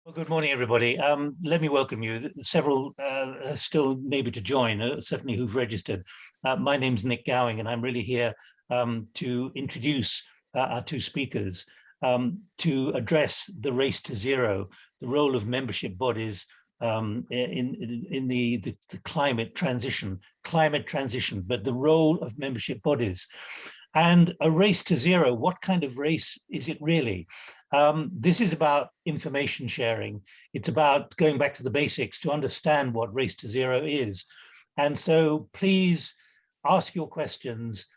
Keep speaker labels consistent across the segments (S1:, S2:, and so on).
S1: Well, good morning, everybody. Let me welcome you. Several still maybe to join, certainly who've registered. My name's Nick Gowing, and I'm really here to introduce our two speakers to address the race to zero, the role of membership bodies in the climate transition, but the role of membership bodies. And a race to zero, what kind of race is it really? This is about information sharing. It's about going back to the basics to understand what race to zero is. And so please ask your questions,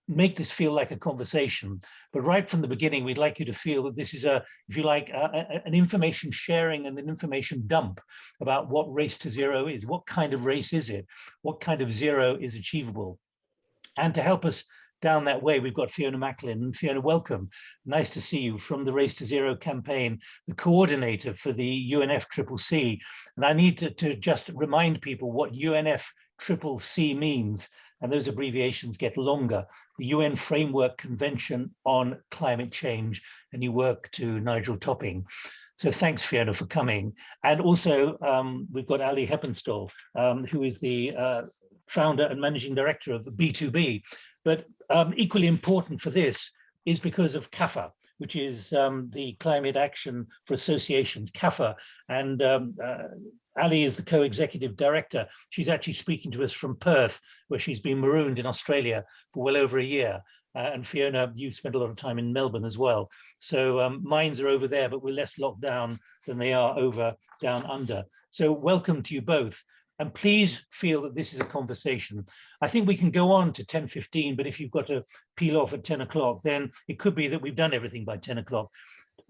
S1: make this feel like a conversation. But right from the beginning, we'd like you to feel that this is if you like, an information sharing and an information dump about what race to zero is. What kind of race is it? What kind of zero is achievable? And to help us down that way, we've got Fiona Macklin. And Fiona, welcome. Nice to see you from the Race to Zero campaign, the coordinator for the UNFCCC. And I need to just remind people what UNFCCC means. And those abbreviations get longer. The UN Framework Convention on Climate Change, and you work to Nigel Topping. So thanks, Fiona, for coming. And also, we've got Ali Heppenstall, who is the founder and managing director of B2B. But equally important for this is because of CAFA, which is the Climate Action for Associations, CAFA. And Ali is the co-executive director. She's actually speaking to us from Perth, where she's been marooned in Australia for well over a year. And Fiona, you've spent a lot of time in Melbourne as well. So minds are over there, but we're less locked down than they are over down under. So welcome to you both. And please feel that this is a conversation. I think we can go on to 10:15, but if you've got to peel off at 10 o'clock, then it could be that we've done everything by 10 o'clock.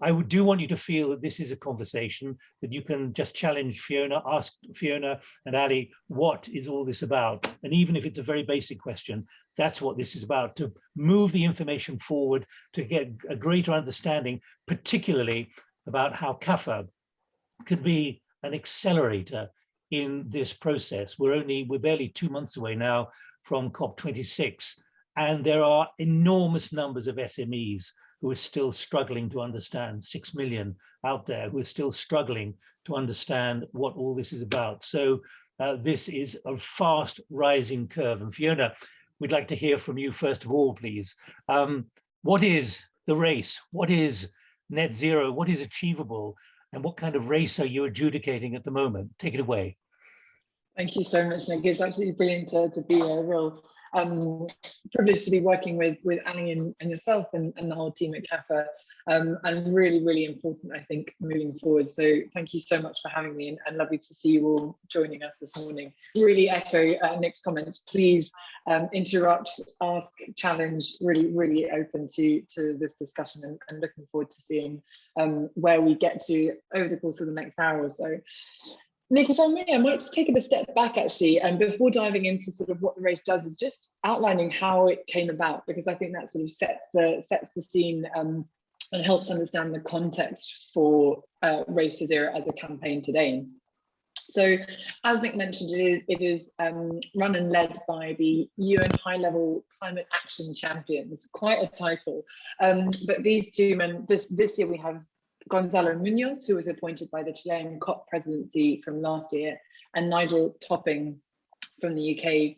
S1: I do want you to feel that this is a conversation, that you can just challenge Fiona, ask Fiona and Ali, what is all this about? And even if it's a very basic question, that's what this is about, to move the information forward, to get a greater understanding, particularly about how CAFA could be an accelerator in this process. We're barely 2 months away now from COP26, and there are enormous numbers of SMEs who are still struggling to understand, 6 million out there who are still struggling to understand what all this is about. So this is a fast rising curve. And Fiona, we'd like to hear from you first of all, please. What is the race? What is net zero? What is achievable? And what kind of race are you adjudicating at the moment? Take it away.
S2: Thank you so much, Nick. It's absolutely brilliant to be a real privilege to be working with Annie and yourself and the whole team at CAFA, and really, really important, I think, moving forward. So thank you so much for having me, and lovely to see you all joining us this morning. Really echo Nick's comments. Please interrupt, ask, challenge, really, really open to this discussion, and looking forward to seeing where we get to over the course of the next hour or so. Nick, if I may, I might just take it a step back actually, and before diving into sort of what the race does, is just outlining how it came about, because I think that sort of sets the scene and helps understand the context for Race to Zero as a campaign today. So, as Nick mentioned, it is run and led by the UN High-Level Climate Action Champions. Quite a title, but these two men. This year we have Gonzalo Munoz, who was appointed by the Chilean COP presidency from last year, and Nigel Topping from the UK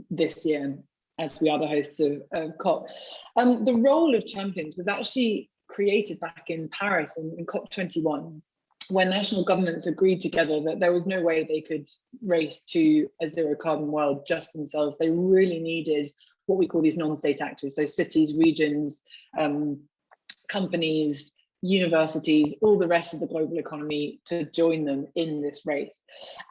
S2: this year, as we are the hosts of COP. The role of champions was actually created back in Paris in COP21, when national governments agreed together that there was no way they could race to a zero carbon world just themselves. They really needed what we call these non-state actors, so cities, regions, companies, universities, all the rest of the global economy to join them in this race.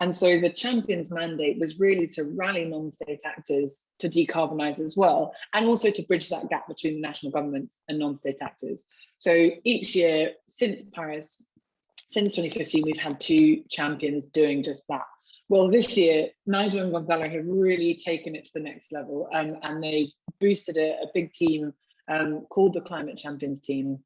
S2: And so the Champions mandate was really to rally non-state actors to decarbonize as well, and also to bridge that gap between national governments and non-state actors. So each year since Paris, since 2015, we've had two champions doing just that. Well, this year, Nigel and Gonzalo have really taken it to the next level, and they boosted a big team called the Climate Champions team.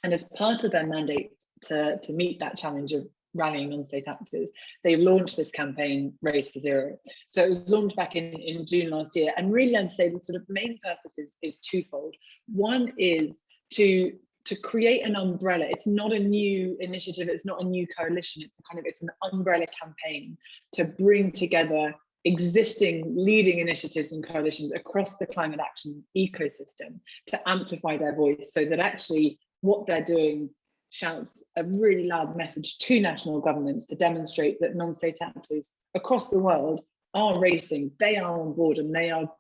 S2: And as part of their mandate to meet that challenge of rallying non-state actors, they launched this campaign, Race to Zero. So it was launched back in June last year. And really, I'd say the sort of main purpose is twofold. One is to to create an umbrella. It's not a new initiative, it's not a new coalition, it's an umbrella campaign to bring together existing leading initiatives and coalitions across the climate action ecosystem to amplify their voice, so that actually what they're doing shouts a really loud message to national governments to demonstrate that non-state actors across the world are racing, they are on board, and they are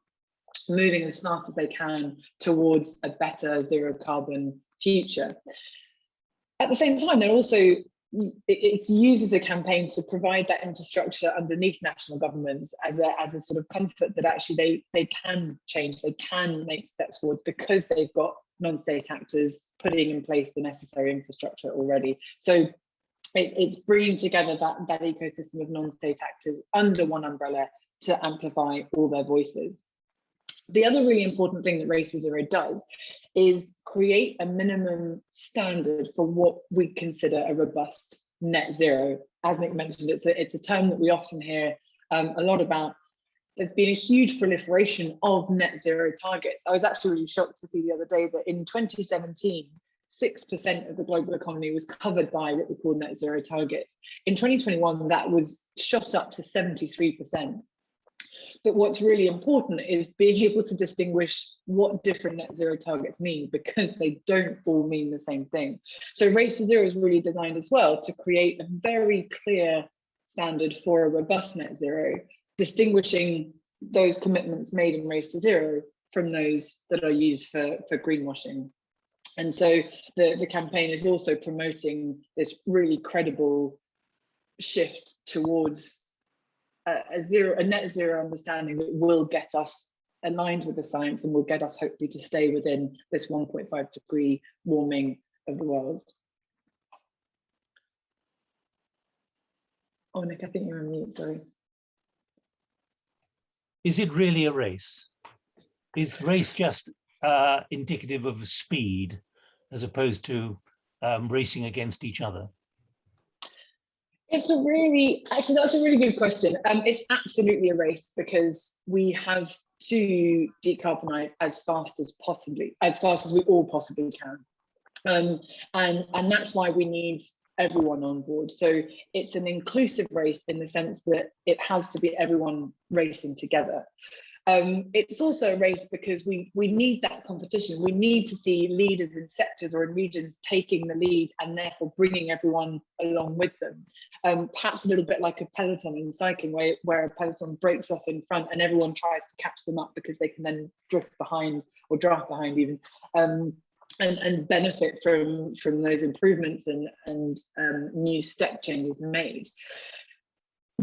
S2: moving as fast as they can towards a better zero carbon future. At the same time, they're also, it's used as a campaign to provide that infrastructure underneath national governments as a sort of comfort that actually they can change, they can make steps forwards because they've got non-state actors putting in place the necessary infrastructure already. So it's bringing together that ecosystem of non-state actors under one umbrella to amplify all their voices. The other really important thing that Race to Zero does is create a minimum standard for what we consider a robust net zero. As Nick mentioned, it's a term that we often hear a lot about. There's been a huge proliferation of net zero targets. I was actually really shocked to see the other day that in 2017, 6% of the global economy was covered by what we call net zero targets. In 2021, that was shot up to 73%. But what's really important is being able to distinguish what different net zero targets mean, because they don't all mean the same thing. So Race to Zero is really designed as well to create a very clear standard for a robust net zero, distinguishing those commitments made in Race to Zero from those that are used for greenwashing. And so the campaign is also promoting this really credible shift towards a net zero understanding that will get us aligned with the science and will get us hopefully to stay within this 1.5 degree warming of the world. Oh, Nick, I think you're on mute, sorry.
S1: Is it really a race? Is race just indicative of speed as opposed to racing against each other?
S2: That's a really good question. It's absolutely a race because we have to decarbonize as fast as we all possibly can. And that's why we need everyone on board. So it's an inclusive race in the sense that it has to be everyone racing together. It's also a race because we need that competition. We need to see leaders in sectors or in regions taking the lead and therefore bringing everyone along with them. Perhaps a little bit like a peloton in cycling, where a peloton breaks off in front and everyone tries to catch them up because they can then drift behind or draft behind even, and benefit from those improvements and new step changes made.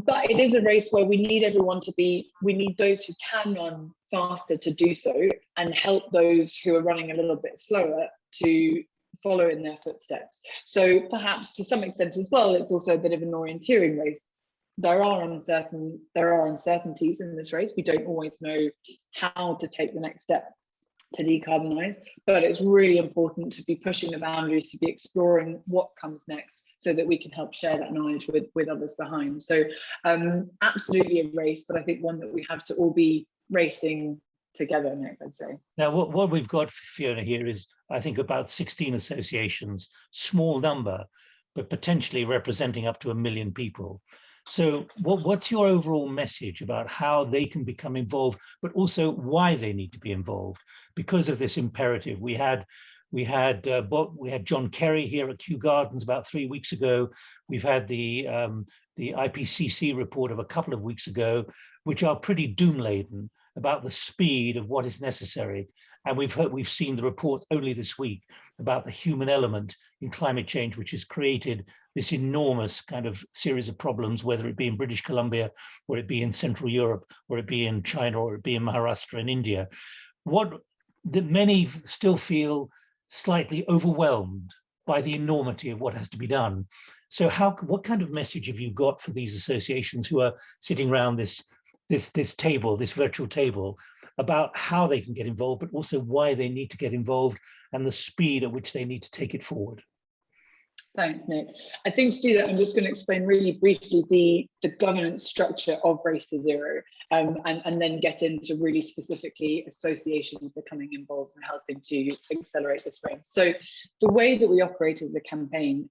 S2: But it is a race where we need everyone we need those who can run faster to do so and help those who are running a little bit slower to follow in their footsteps. So perhaps to some extent as well, it's also a bit of an orienteering race. There are uncertainties in this race. We don't always know how to take the next step to decarbonize, but it's really important to be pushing the boundaries, to be exploring what comes next so that we can help share that knowledge with others behind. So absolutely a race, but I think one that we have to all be racing together, Nick, I'd say.
S1: Now, what we've got, Fiona, here is, I think, about 16 associations, small number, but potentially representing up to 1 million people. So what's your overall message about how they can become involved, but also why they need to be involved because of this imperative? We had John Kerry here at Kew Gardens about 3 weeks ago. We've had the IPCC report of a couple of weeks ago, which are pretty doom-laden about the speed of what is necessary. And we've seen the report only this week about the human element in climate change, which has created this enormous kind of series of problems, whether it be in British Columbia, or it be in Central Europe, or it be in China, or it be in Maharashtra in India. Many still feel slightly overwhelmed by the enormity of what has to be done. So what kind of message have you got for these associations who are sitting around this table, this virtual table, about how they can get involved, but also why they need to get involved and the speed at which they need to take it forward?
S2: Thanks, Nick. I think to do that, I'm just going to explain really briefly the governance structure of Race to Zero, and then get into really specifically associations becoming involved and helping to accelerate this race. So the way that we operate as a campaign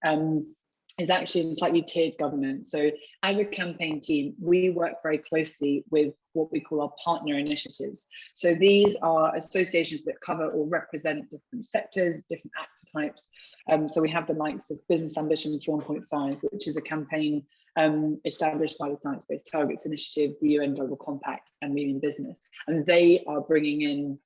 S2: is actually in slightly tiered governance. So as a campaign team, we work very closely with what we call our partner initiatives. So these are associations that cover or represent different sectors, different actor types. So we have the likes of Business Ambitions 1.5, which is a campaign established by the Science Based Targets Initiative, the UN Global Compact, and Leading Business. And they are bringing in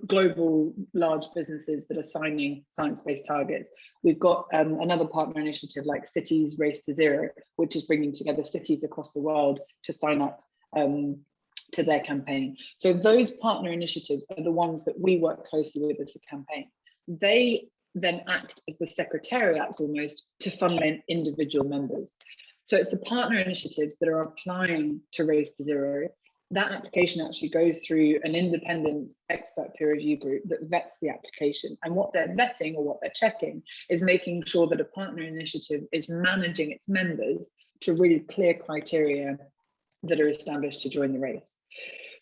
S2: global large businesses that are signing science-based targets. We've got another partner initiative like Cities Race to Zero, which is bringing together cities across the world to sign up to their campaign. So those partner initiatives are the ones that we work closely with as a campaign. They then act as the secretariats almost to funnel in individual members. So it's the partner initiatives that are applying to Race to Zero. That application actually goes through an independent expert peer review group that vets the application. And what they're vetting or what they're checking is making sure that a partner initiative is managing its members to really clear criteria that are established to join the race.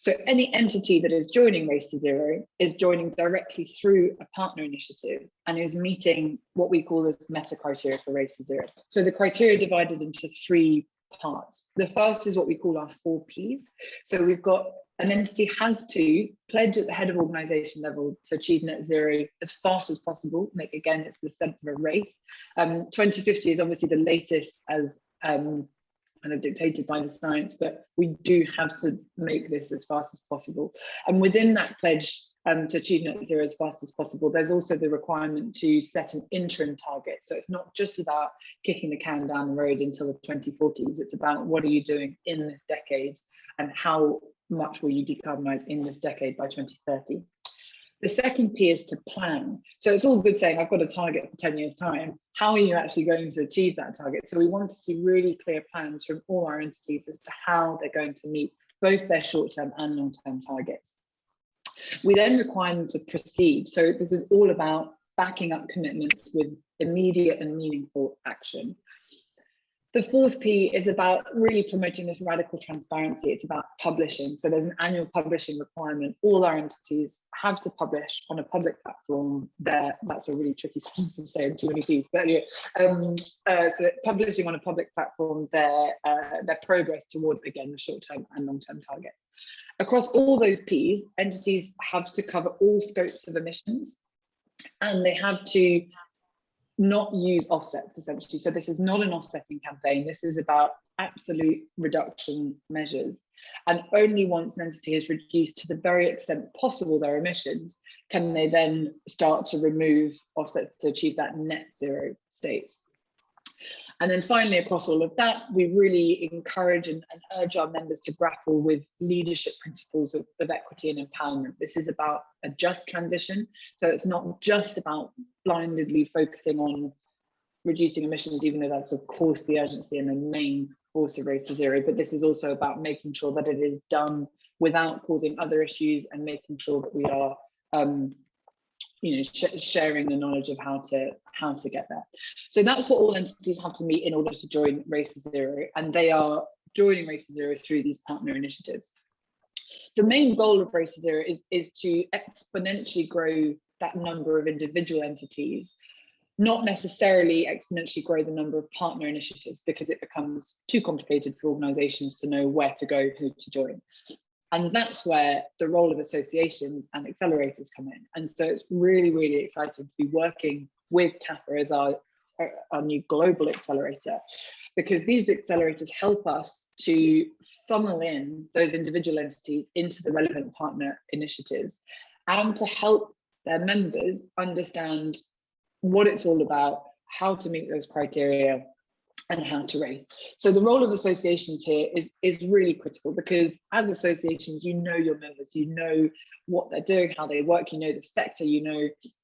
S2: So any entity that is joining Race to Zero is joining directly through a partner initiative and is meeting what we call as meta criteria for Race to Zero. So the criteria are divided into three parts. The first is what we call our 4 Ps. So we've got an entity has to pledge at the head of organization level to achieve net zero as fast as possible. Like, again, it's the sense of a race. 2050 is obviously the latest as kind of dictated by the science, but we do have to make this as fast as possible. And within that pledge to achieve net zero as fast as possible, there's also the requirement to set an interim target. So it's not just about kicking the can down the road until the 2040s, it's about what are you doing in this decade and how much will you decarbonize in this decade by 2030. The second P is to plan. So it's all good saying, I've got a target for 10 years' time. How are you actually going to achieve that target? So we want to see really clear plans from all our entities as to how they're going to meet both their short-term and long-term targets. We then require them to proceed. So this is all about backing up commitments with immediate and meaningful action. The fourth P is about really promoting this radical transparency. It's about publishing. So there's an annual publishing requirement. All our entities have to publish on a public platform. That's a really tricky sentence to say in too many Ps. But anyway, so publishing on a public platform their progress towards, again, the short-term and long-term targets. Across all those Ps, entities have to cover all scopes of emissions, and they have to not use offsets, essentially. So this is not an offsetting campaign. This is about absolute reduction measures. And only once an entity has reduced to the very extent possible their emissions, can they then start to remove offsets to achieve that net zero state. And then finally, across all of that, we really encourage and urge our members to grapple with leadership principles of equity and empowerment. This is about a just transition. So it's not just about blindly focusing on reducing emissions, even though that's of course the urgency and the main force of Race to Zero, but this is also about making sure that it is done without causing other issues and making sure that we are sharing the knowledge of how to get there. So that's what all entities have to meet in order to join Race to Zero, and they are joining Race to Zero through these partner initiatives. The main goal of Race to Zero is to exponentially grow that number of individual entities, not necessarily exponentially grow the number of partner initiatives, because it becomes too complicated for organizations to know where to go, who to join. And that's where the role of associations and accelerators come in. And so it's really, really exciting to be working with CAFA as our new global accelerator, because these accelerators help us to funnel in those individual entities into the relevant partner initiatives and to help their members understand what it's all about, how to meet those criteria, and how to race. So the role of associations here is really critical, because as associations, you know your members, you know what they're doing, how they work, you know the sector, you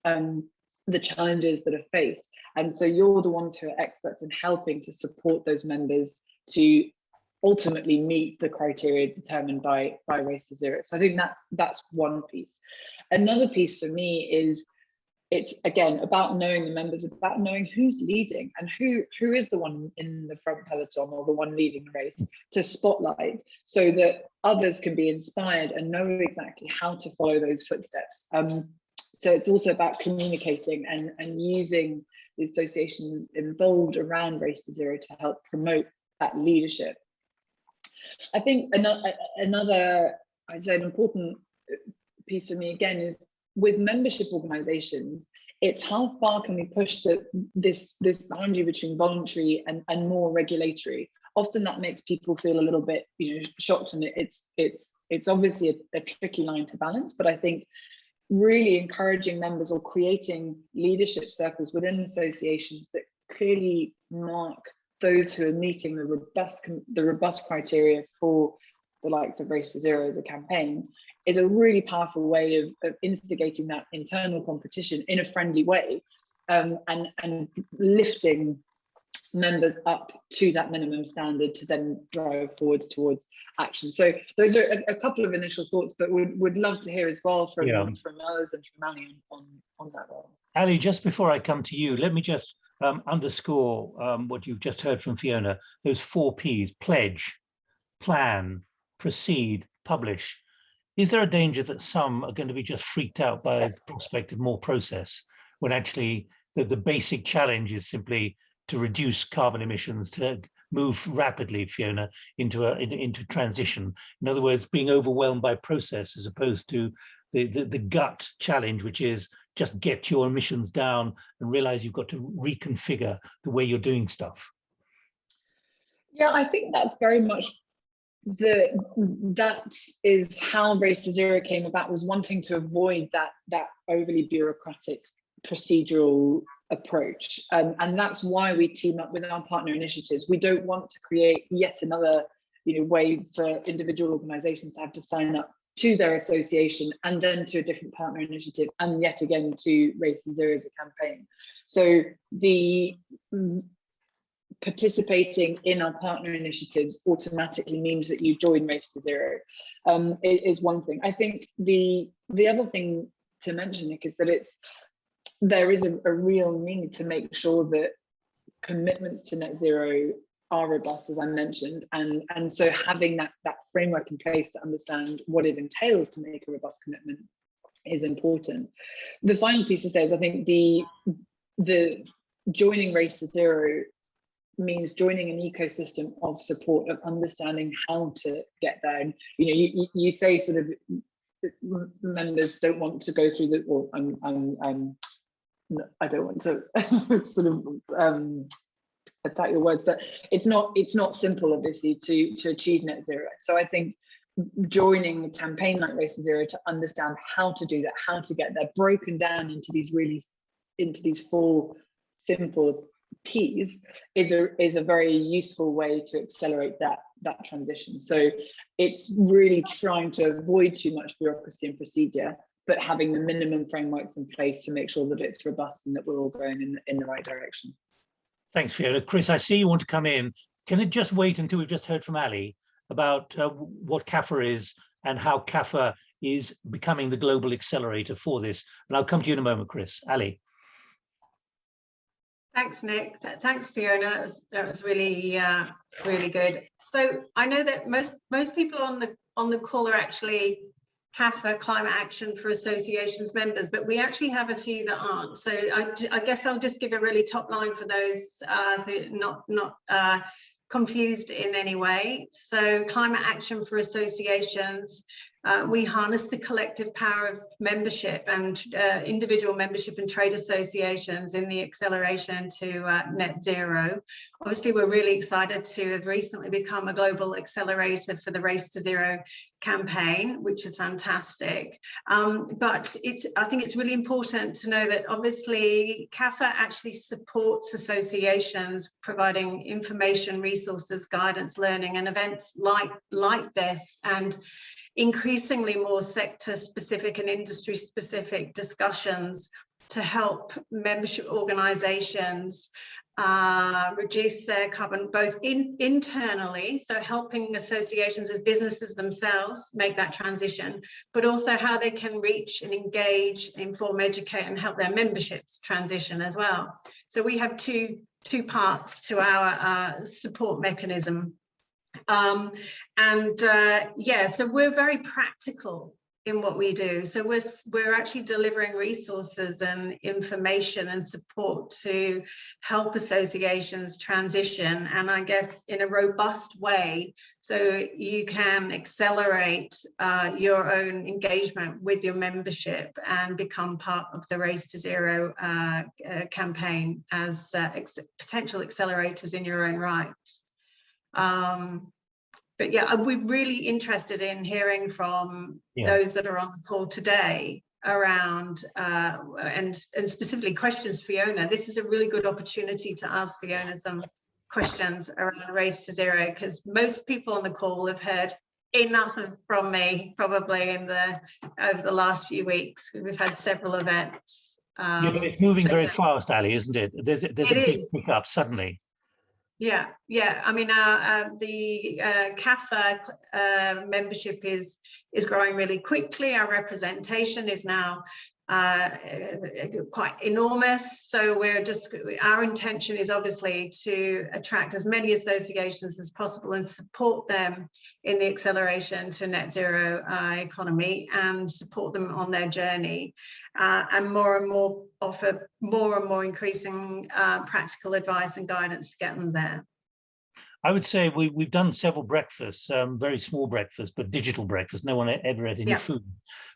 S2: know the challenges that are faced. And so you're the ones who are experts in helping to support those members to ultimately meet the criteria determined by Race to Zero. So I think that's one piece. Another piece for me is it's again about knowing the members, about knowing who's leading and who is the one in the front peloton or the one leading the race to spotlight, so that others can be inspired and know exactly how to follow those footsteps. So it's also about communicating and using the associations involved around Race to Zero to help promote that leadership. I think another I'd say an important piece for me again is with membership organizations, it's how far can we push this boundary between voluntary and more regulatory. Often that makes people feel a little bit, shocked, and it's obviously a tricky line to balance. But I think really encouraging members or creating leadership circles within associations that clearly mark those who are meeting the robust criteria for the likes of Race to Zero as a campaign is a really powerful way of instigating that internal competition in a friendly way, and lifting members up to that minimum standard to then drive forwards towards action. So those are a couple of initial thoughts, but would love to hear as well from others and from Ali on that role.
S1: Ali, just before I come to you, let me just underscore what you've just heard from Fiona, those 4 Ps: pledge, plan, proceed, publish. Is there a danger that some are going to be just freaked out by the prospect of more process, when actually the basic challenge is simply to reduce carbon emissions, to move rapidly, Fiona, into transition? In other words, being overwhelmed by process as opposed to the gut challenge, which is just get your emissions down and realize you've got to reconfigure the way you're doing stuff.
S2: Yeah, I think that's very much that is how Race to Zero came about, was wanting to avoid that overly bureaucratic procedural approach, and that's why we team up with our partner initiatives. We don't want to create yet another way for individual organizations to have to sign up to their association and then to a different partner initiative and yet again to Race to Zero as a campaign. So the participating in our partner initiatives automatically means that you join Race to Zero, is one thing. I think the other thing to mention, Nick, is that there is a real need to make sure that commitments to net zero are robust, as I mentioned, and so having that framework in place to understand what it entails to make a robust commitment is important. The final piece to say is I think the joining Race to Zero means joining an ecosystem of support, of understanding how to get there. And you say sort of members don't want to go through the, or I don't want to sort of attack your words, but it's not simple, obviously, to achieve net zero. So I think joining a campaign like Race to Zero to understand how to do that, how to get there, broken down into these 4 simple Ps is a very useful way to accelerate that transition. So it's really trying to avoid too much bureaucracy and procedure, but having the minimum frameworks in place to make sure that it's robust and that we're all going in the right direction.
S1: Thanks, Fiona. Chris, I see you want to come in. Can it just wait until we've just heard from Ali about what CAFA is and how CAFA is becoming the global accelerator for this? And I'll come to you in a moment, Chris. Ali.
S3: Thanks, Nick. Thanks, Fiona. That was really, really good. So I know that most people on the call are actually CAFA, Climate Action for Associations members, but we actually have a few that aren't. So I guess I'll just give a really top line for those, so not confused in any way. So Climate Action for Associations, we harness the collective power of membership and individual membership and trade associations in the acceleration to net zero. Obviously, we're really excited to have recently become a global accelerator for the Race to Zero campaign, which is fantastic. But I think it's really important to know that obviously CAFA actually supports associations, providing information, resources, guidance, learning, and events like this, and increasingly more sector-specific and industry-specific discussions to help membership organisations reduce their carbon both internally, so helping associations as businesses themselves make that transition, but also how they can reach and engage, inform, educate, and help their memberships transition as well. So we have two parts to our support mechanism. Yeah, so we're very practical in what we do. So we're actually delivering resources and information and support to help associations transition, and I guess in a robust way, so you can accelerate your own engagement with your membership and become part of the Race to Zero campaign as potential accelerators in your own right. But yeah, we're really interested in hearing from those that are on the call today around and specifically questions for Fiona. This is a really good opportunity to ask Fiona some questions around Race to Zero, because most people on the call have heard enough from me probably over the last few weeks. We've had several events.
S1: Yeah, but it's moving very fast, Ali, isn't it? There's a big pickup suddenly.
S3: Yeah. I mean, the CAFA membership is growing really quickly. Our representation is now quite enormous. So our intention is obviously to attract as many associations as possible and support them in the acceleration to net zero economy, and support them on their journey, and more offer more and more increasing practical advice and guidance to get them there.
S1: I would say we've done several breakfasts, very small breakfasts, but digital breakfasts. No one ever ate any food.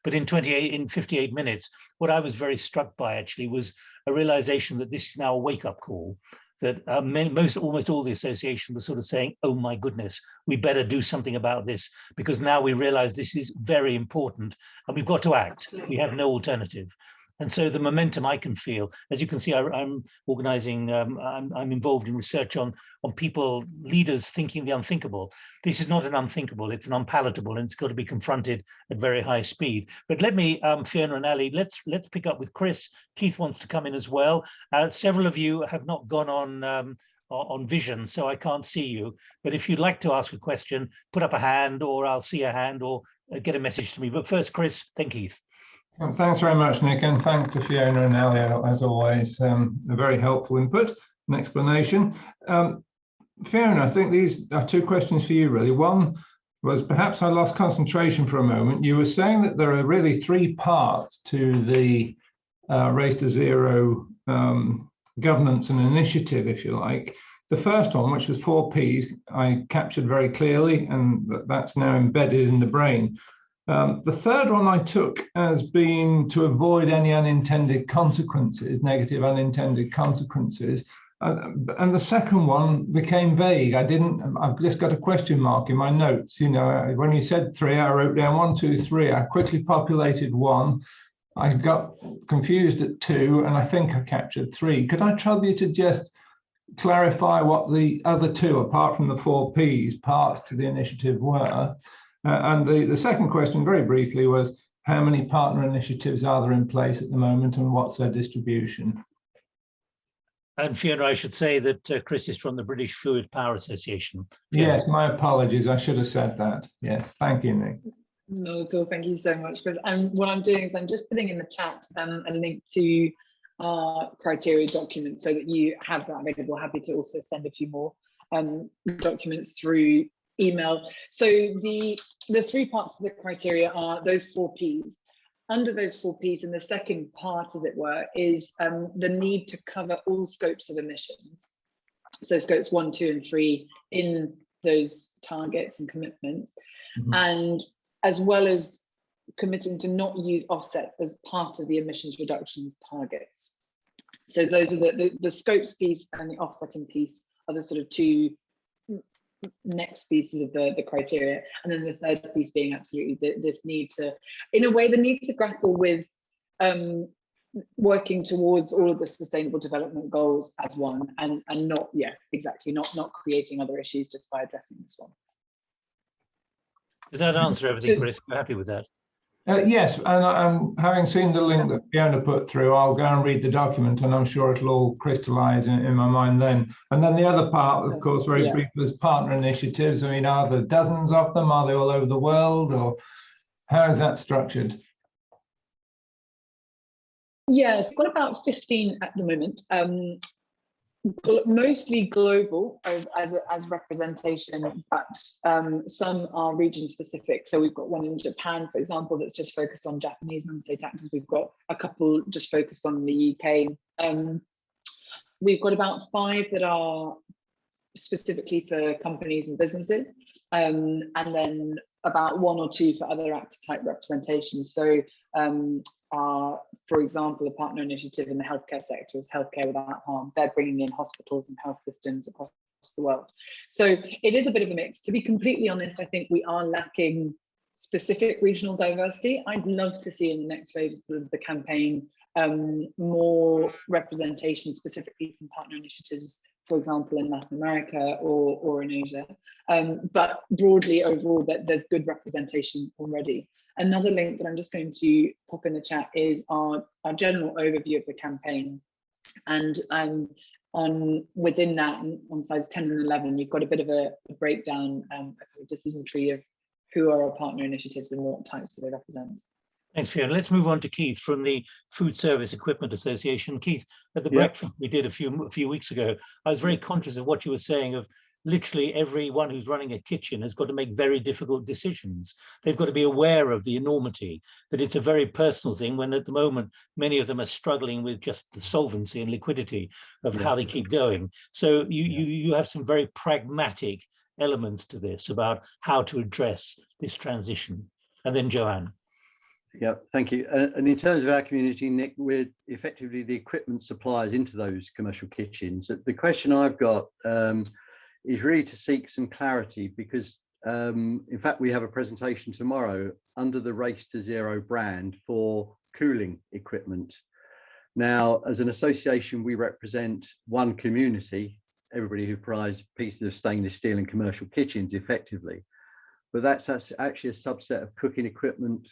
S1: But in 58 minutes, what I was very struck by actually was a realization that this is now a wake-up call, that almost all the association was sort of saying, oh my goodness, we better do something about this, because now we realize this is very important and we've got to act. Absolutely. We have no alternative. And so the momentum I can feel, as you can see, I'm organizing, I'm involved in research on people, leaders thinking the unthinkable. This is not an unthinkable, it's an unpalatable, and it's got to be confronted at very high speed. But let me, Fiona and Ali, let's pick up with Chris. Keith wants to come in as well. Several of you have not gone on Vision, so I can't see you. But if you'd like to ask a question, put up a hand, or I'll see a hand, or get a message to me. But first, Chris, then Keith.
S4: Well, thanks very much, Nick, and thanks to Fiona and Ali, as always. A very helpful input and explanation. Fiona, I think these are two questions for you, really. One was, perhaps I lost concentration for a moment. You were saying that there are really three parts to the Race to Zero governance and initiative, if you like. The first one, which was 4 Ps, I captured very clearly, and that's now embedded in the brain. The third one I took as being to avoid any unintended consequences, negative unintended consequences. And the second one became vague. I've just got a question mark in my notes. You know, when you said 3, I wrote down 1, 2, 3. I quickly populated 1. I got confused at 2, and I think I captured 3. Could I trouble you to just clarify what the other 2, apart from the 4 Ps, parts to the initiative were? And the second question, very briefly, was how many partner initiatives are there in place at the moment, and what's their distribution?
S1: And Fiona, I should say that Chris is from the British Fluid Power Association. Fiona.
S4: Yes, my apologies. I should have said that. Yes, thank you, Nick.
S2: No, at all. Thank you so much, Chris. And what I'm doing is I'm just putting in the chat a link to our criteria document so that you have that available. Happy to also send a few more documents through email. So the 3 parts of the criteria are those 4 Ps. Under those 4 Ps, and the second part, as it were, is the need to cover all scopes of emissions. So scopes 1, 2, and 3 in those targets and commitments, and as well as committing to not use offsets as part of the emissions reductions targets. So those are the scopes piece and the offsetting piece are the sort of 2 next pieces of the criteria, and then the third piece being absolutely this need to, in a way, the need to grapple with working towards all of the sustainable development goals as one, and not not creating other issues just by addressing this one.
S1: Does that answer everything, Chris? We're happy with that.
S4: Yes, and having seen the link that Fiona put through, I'll go and read the document, and I'm sure it'll all crystallise in my mind then. And then the other part, of course, very briefly, is partner initiatives. I mean, are there dozens of them? Are they all over the world, or how is that structured?
S2: Yes, we've got about 15 at the moment. Mostly global as representation, but some are region specific. So we've got one in Japan, for example, that's just focused on Japanese non-state actors. We've got a couple just focused on the UK. We've got about 5 that are specifically for companies and businesses, and then about 1 or 2 for other actor type representations. So for example, a partner initiative in the healthcare sector is Healthcare Without Harm. They're bringing in hospitals and health systems across the world. So it is a bit of a mix. To be completely honest, I think we are lacking specific regional diversity. I'd love to see in the next phase of the campaign more representation specifically from partner initiatives, for example, in Latin America or in Asia. But broadly, overall, there's good representation already. Another link that I'm just going to pop in the chat is our general overview of the campaign. And within that, on slides 10 and 11, you've got a bit of a breakdown, a decision tree of who are our partner initiatives and what types do they represent.
S1: Thanks, Fiona. Let's move on to Keith from the Food Service Equipment Association. Keith, at the breakfast we did a few weeks ago, I was very conscious of what you were saying of literally everyone who's running a kitchen has got to make very difficult decisions. They've got to be aware of the enormity, that it's a very personal thing when at the moment, many of them are struggling with just the solvency and liquidity of how they keep going. So you have some very pragmatic elements to this about how to address this transition. And then Joanne.
S5: Yeah, thank you. And in terms of our community, Nick, we're effectively the equipment suppliers into those commercial kitchens. The question I've got is really to seek some clarity, because in fact, we have a presentation tomorrow under the Race to Zero brand for cooling equipment. Now, as an association, we represent one community, everybody who provides pieces of stainless steel in commercial kitchens effectively. But that's actually a subset of cooking equipment,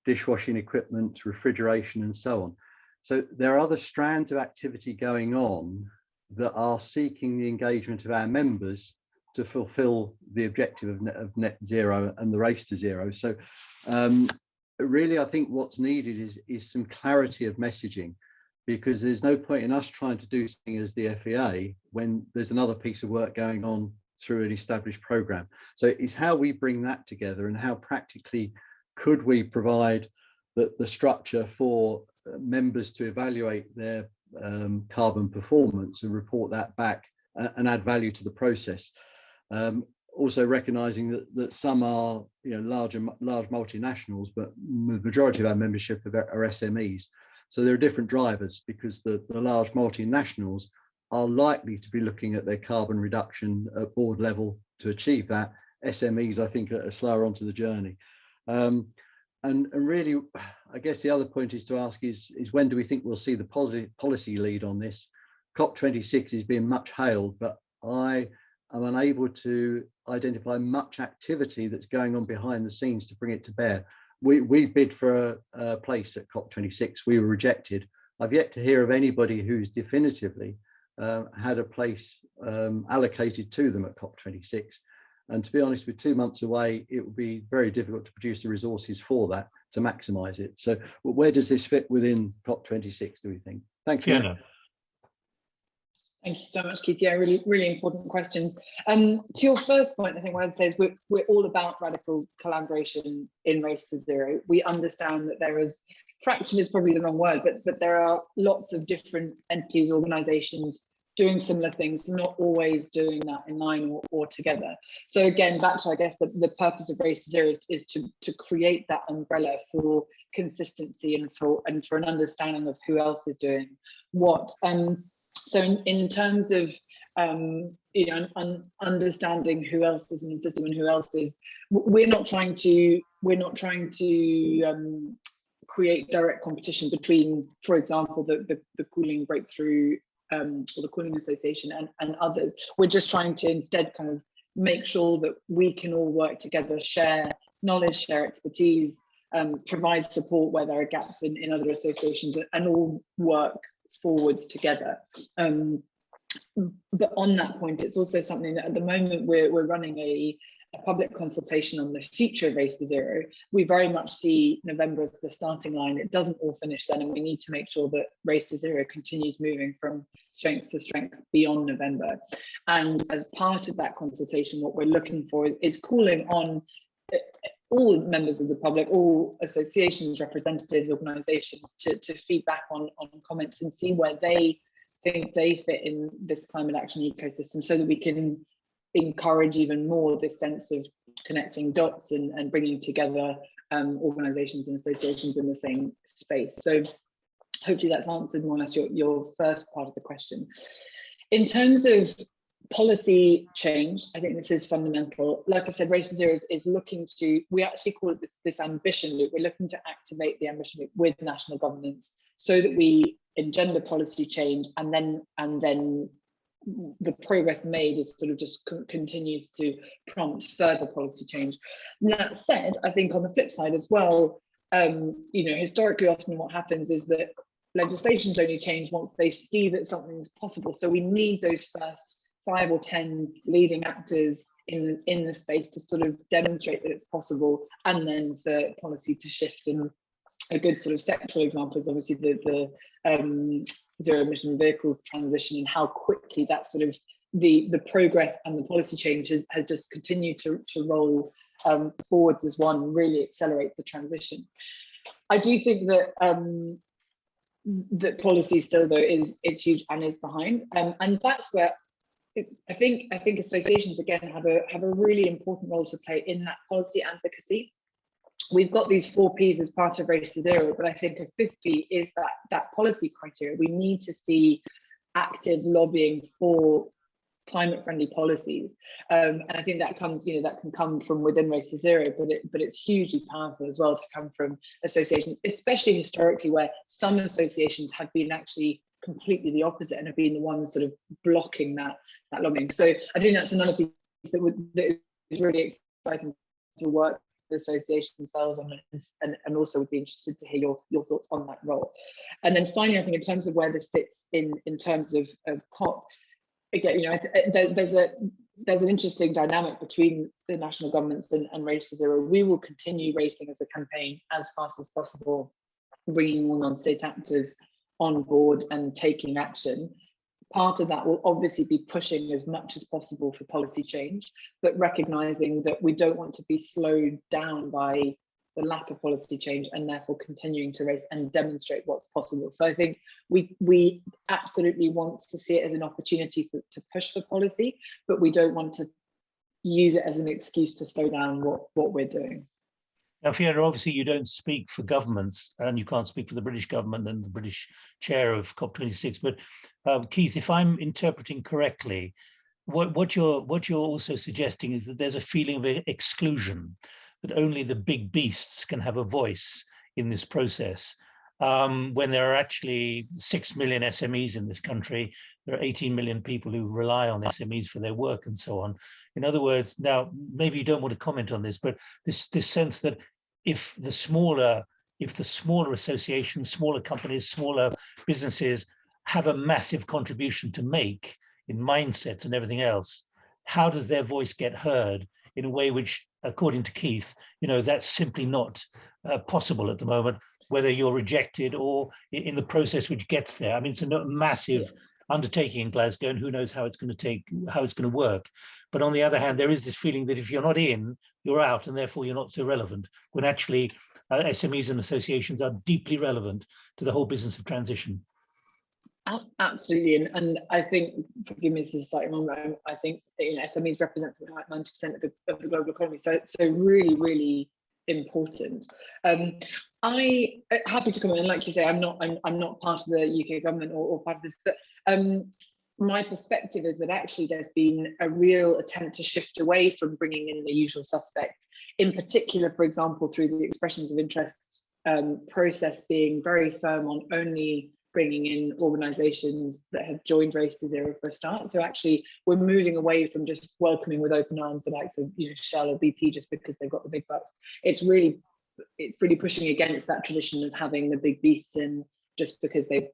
S5: dishwashing equipment, refrigeration, and so on. So there are other strands of activity going on that are seeking the engagement of our members to fulfill the objective of net zero and the race to zero. So really, I think what's needed is some clarity of messaging, because there's no point in us trying to do something as the FEA when there's another piece of work going on through an established program. So it's how we bring that together, and how practically could we provide the structure for members to evaluate their carbon performance and report that back and add value to the process. Also recognizing that some are large multinationals, but the majority of our membership are SMEs. So there are different drivers, because the large multinationals are likely to be looking at their carbon reduction at board level to achieve that. SMEs, I think, are slower onto the journey. And really, I guess the other point is to ask is when do we think we'll see the policy lead on this? COP26 is being much hailed, but I am unable to identify much activity that's going on behind the scenes to bring it to bear. We bid for a place at COP26. We were rejected. I've yet to hear of anybody who's definitively had a place allocated to them at COP26. And to be honest, with 2 months away, it would be very difficult to produce the resources for that to maximise it. So where does this fit within COP26, do we think? Thanks, Fiona.
S2: Thank you so much, Keith. Yeah, really, really important questions. To your first point, I think what I'd say is we're all about radical collaboration in Race to Zero. We understand that there is, fraction is probably the wrong word, but there are lots of different entities, organisations doing similar things, not always doing that in line or together. So again, back to, I guess, the purpose of Race to Zero is to create that umbrella for consistency and for an understanding of who else is doing what. So in terms of understanding who else is in the system and who else is, we're not trying to create direct competition between, for example, the Cooling Breakthrough or the Cooling Association and others. We're just trying to instead kind of make sure that we can all work together, share knowledge, share expertise, provide support where there are gaps in other associations, and all work forwards together. But on that point, it's also something that at the moment we're running a public consultation on the future of Race to Zero. We very much see November as the starting line. It doesn't all finish then, and we need to make sure that Race to Zero continues moving from strength to strength beyond November. And as part of that consultation, what we're looking for is calling on all members of the public, all associations, representatives, organisations to feedback on comments and see where they think they fit in this climate action ecosystem, so that we can encourage even more this sense of connecting dots and bringing together organisations and associations in the same space. So hopefully that's answered more or less your first part of the question. In terms of policy change, I think this is fundamental. Like I said, Race to Zero is looking to, we actually call it this ambition loop. We're looking to activate the ambition loop with national governments so that we engender policy change, and then the progress made is sort of just continues to prompt further policy change. And that said, I think on the flip side as well, historically often what happens is that legislations only change once they see that something's possible. So we need those first 5 or 10 leading actors in the space to sort of demonstrate that it's possible, and then for policy to shift. And a good sort of sectoral example is obviously the zero emission vehicles transition, and how quickly that sort of the progress and the policy changes has just continued to roll forwards as one, really accelerate the transition. I do think that that policy still though is huge and is behind, and that's where I think associations again have a really important role to play in that policy advocacy. We've got these 4 Ps as part of Race to Zero, but I think a 5th P is that policy criteria. We need to see active lobbying for climate-friendly policies, and I think that comes, that can come from within Race to Zero, but it's hugely powerful as well to come from associations, especially historically, where some associations have been actually completely the opposite and have been the ones sort of blocking that lobbying. So I think that's another piece that is really exciting to work the association themselves on, and also would be interested to hear your thoughts on that role. And then finally, I think in terms of where this sits in terms of COP, again, there's an interesting dynamic between the national governments and Race to Zero. We will continue racing as a campaign as fast as possible, bringing all non-state actors on board and taking action. Part of that will obviously be pushing as much as possible for policy change, but recognizing that we don't want to be slowed down by the lack of policy change, and therefore continuing to race and demonstrate what's possible. So I think we absolutely want to see it as an opportunity to push for policy, but we don't want to use it as an excuse to slow down what we're doing.
S1: Now, Fiona, obviously you don't speak for governments, and you can't speak for the British government and the British chair of COP26. But Keith, if I'm interpreting correctly, what you're also suggesting is that there's a feeling of exclusion, that only the big beasts can have a voice in this process. When there are actually 6 million SMEs in this country, there are 18 million people who rely on SMEs for their work and so on. In other words, now maybe you don't want to comment on this, but this sense that if the smaller associations, smaller companies, smaller businesses have a massive contribution to make in mindsets and everything else, how does their voice get heard in a way which, according to Keith, that's simply not possible at the moment, whether you're rejected or in the process which gets there. I mean, it's a massive undertaking in Glasgow, and who knows how it's going to work. But on the other hand, there is this feeling that if you're not in, you're out, and therefore you're not so relevant, when actually SMEs and associations are deeply relevant to the whole business of transition.
S2: Absolutely, and I think, forgive me if this is slightly wrong, but I think that, SMEs represent something like 90% of the global economy, so really, really important. I'm happy to comment, and like you say, I'm not part of the UK government or part of this, but my perspective is that actually there's been a real attempt to shift away from bringing in the usual suspects, in particular, for example, through the expressions of interest process being very firm on only bringing in organisations that have joined Race to Zero for a start. So actually, we're moving away from just welcoming with open arms the likes of Shell or BP just because they've got the big bucks. It's really it's really pushing against that tradition of having the big beasts in just because they're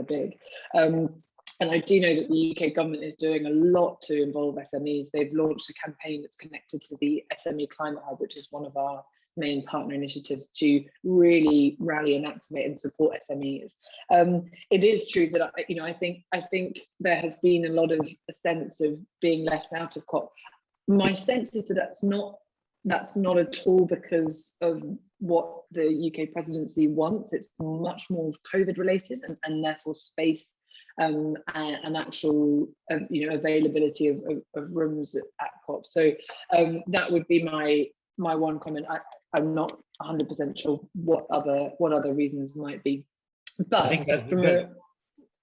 S2: big. And I do know that the UK government is doing a lot to involve SMEs. They've launched a campaign that's connected to the SME Climate Hub, which is one of our main partner initiatives to really rally and activate and support SMEs. It is true that I think there has been a lot of a sense of being left out of COP. My sense is that that's not at all because of what the UK presidency wants. It's much more COVID related and therefore space and actual availability of rooms at COP. So that would be my one comment. I'm not 100% sure what other reasons might be, but
S1: I think that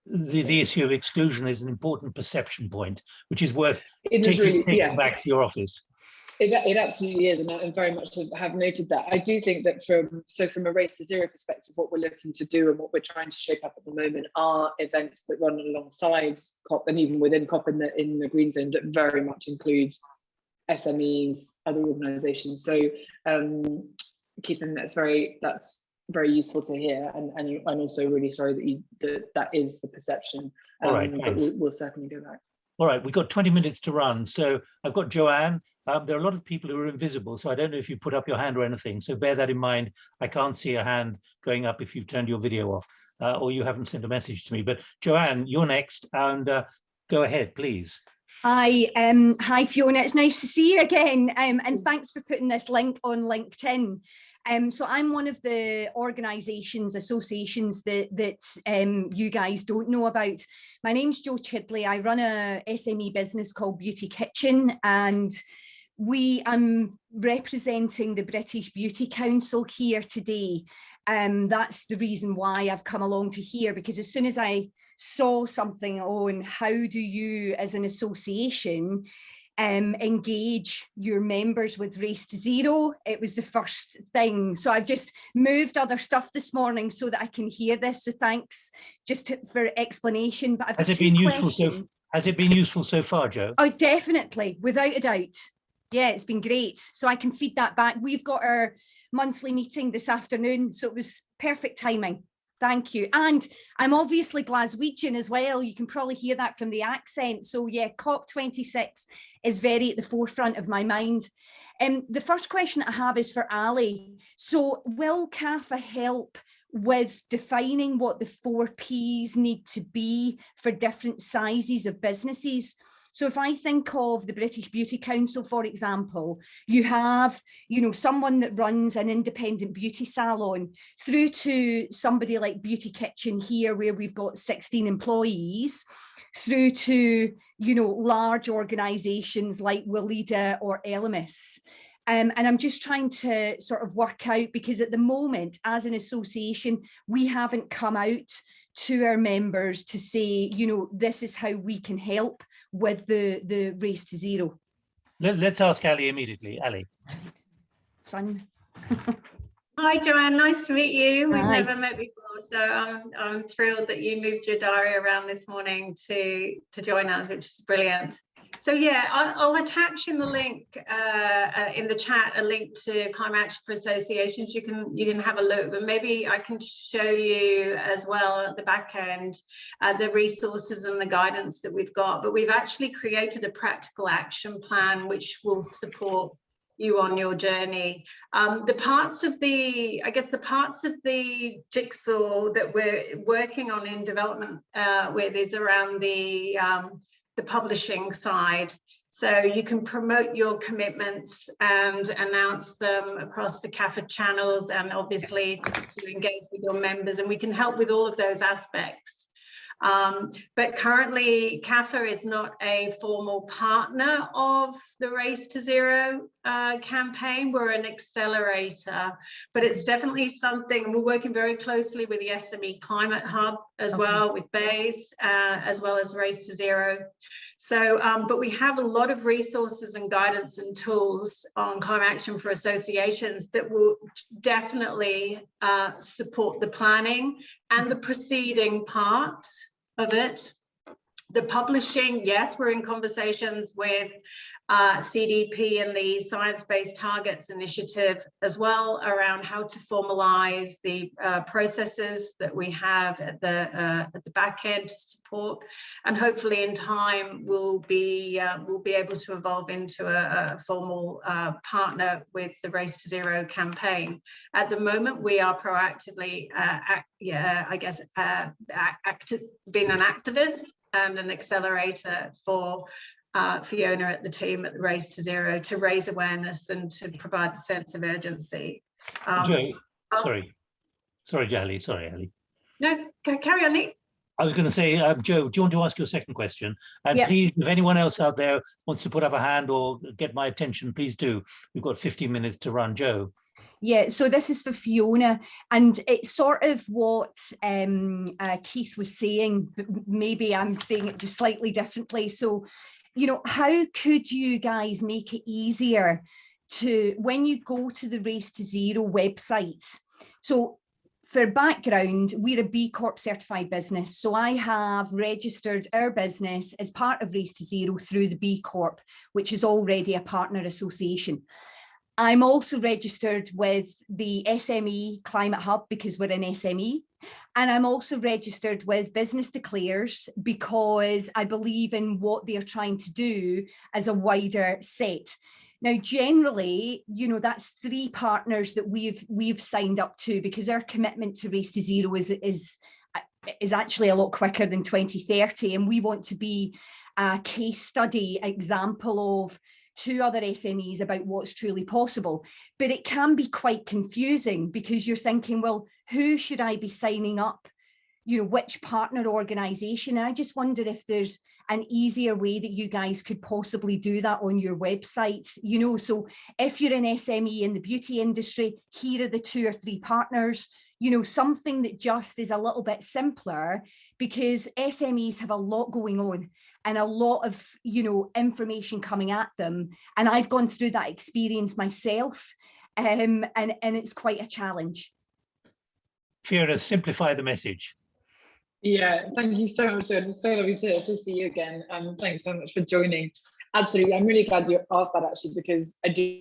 S1: the issue of exclusion is an important perception point, which is worth taking back to your office.
S2: It absolutely is, and I very much have noted that. I do think that from a Race to Zero perspective, what we're looking to do and what we're trying to shape up at the moment are events that run alongside COP and even within COP in the green zone that very much include SMEs, other organisations. So Keithan, that's very useful to hear, and I'm also really sorry that is the perception.
S1: All right,
S2: but we'll certainly go back.
S1: All right, we've got 20 minutes to run. So I've got Joanne. There are a lot of people who are invisible, so I don't know if you put up your hand or anything. So bear that in mind. I can't see a hand going up if you've turned your video off or you haven't sent a message to me. But Joanne, you're next, and go ahead, please.
S6: Hi, Fiona. It's nice to see you again, and thanks for putting this link on LinkedIn. So I'm one of the organisations, associations that you guys don't know about. My name's Jo Chidley. I run a SME business called Beauty Kitchen, and I'm representing the British Beauty Council here today. That's the reason why I've come along to here, because as soon as I saw something on how do you as an association engage your members with Race to Zero, it was the first thing. So I've just moved other stuff this morning so that I can hear this. So thanks just for explanation. But I've got
S1: has it been useful so far, Jo?
S6: Oh, definitely, without a doubt. Yeah, it's been great. So I can feed that back. We've got our monthly meeting this afternoon, so it was perfect timing. Thank you. And I'm obviously Glaswegian as well. You can probably hear that from the accent. So yeah, COP26 is very at the forefront of my mind. The first question I have is for Ali. So will CAFA help with defining what the 4 Ps need to be for different sizes of businesses? So if I think of the British Beauty Council, for example, you have, someone that runs an independent beauty salon through to somebody like Beauty Kitchen here, where we've got 16 employees, through to, large organisations like Weleda or Elemis. And I'm just trying to sort of work out, because at the moment, as an association, we haven't come out to our members to say, this is how we can help with the Race to Zero.
S1: Let's ask Ali immediately. Ali.
S6: Son.
S3: Hi, Joanne. Nice to meet you. We've
S6: Hi.
S3: never met before, so I'm thrilled that you moved your diary around this morning to join us, which is brilliant. So yeah, I'll attach in the link in the chat a link to Climate Action for Associations. You can have a look, but maybe I can show you as well at the back end the resources and the guidance that we've got. But we've actually created a practical action plan which will support you on your journey. The parts of the jigsaw that we're working on in development with is around the publishing side. So you can promote your commitments and announce them across the CAFA channels, and obviously to engage with your members, and we can help with all of those aspects. But currently CAFA is not a formal partner of the Race to Zero campaign. We're an accelerator, but it's definitely something. We're working very closely with the SME Climate Hub as well, with BASE, as well as Race to Zero. So, but we have a lot of resources and guidance and tools on climate action for associations that will definitely support the planning and the preceding part of it. The publishing, yes, we're in conversations with CDP and the Science Based Targets Initiative as well, around how to formalize the processes that we have at the back end to support, and hopefully in time we'll be able to evolve into a formal partner with the Race to Zero campaign. At the moment, we are proactively, being an activist and an accelerator for Fiona at the team at the Race to Zero, to raise awareness and to provide the sense of urgency.
S1: Joe, sorry, Ali.
S3: No, carry on, Nick.
S1: I was going to say, Joe, do you want to ask your second question? And
S6: Yeah.
S1: please, if anyone else out there wants to put up a hand or get my attention, please do. We've got 15 minutes to run. Joe.
S6: Yeah, so this is for Fiona, and it's sort of what Keith was saying, but maybe I'm saying it just slightly differently. So, you know, how could you guys make it easier to, when you go to the Race to Zero website? So for background, we're a B Corp certified business. So I have registered our business as part of Race to Zero through the B Corp, which is already a partner association. I'm also registered with the SME Climate Hub because we're an SME. And I'm also registered with Business Declares because I believe in what they're trying to do as a wider set. Now, generally, you know, that's 3 partners that we've signed up to, because our commitment to Race to Zero is actually a lot quicker than 2030. And we want to be a case study example of 2 other SMEs about what's truly possible. But it can be quite confusing, because you're thinking, well, who should I be signing up? You know, which partner organization? And I just wondered if there's an easier way that you guys could possibly do that on your website. You know, so if you're an SME in the beauty industry, here are the 2 or 3 partners, you know, something that just is a little bit simpler, because SMEs have a lot going on and a lot of, you know, information coming at them. And I've gone through that experience myself, and it's quite a challenge.
S1: Fiona, simplify the message.
S2: Yeah, thank you so much, Joe. It's so lovely to see you again. Thanks so much for joining. Absolutely, I'm really glad you asked that, actually, because I do,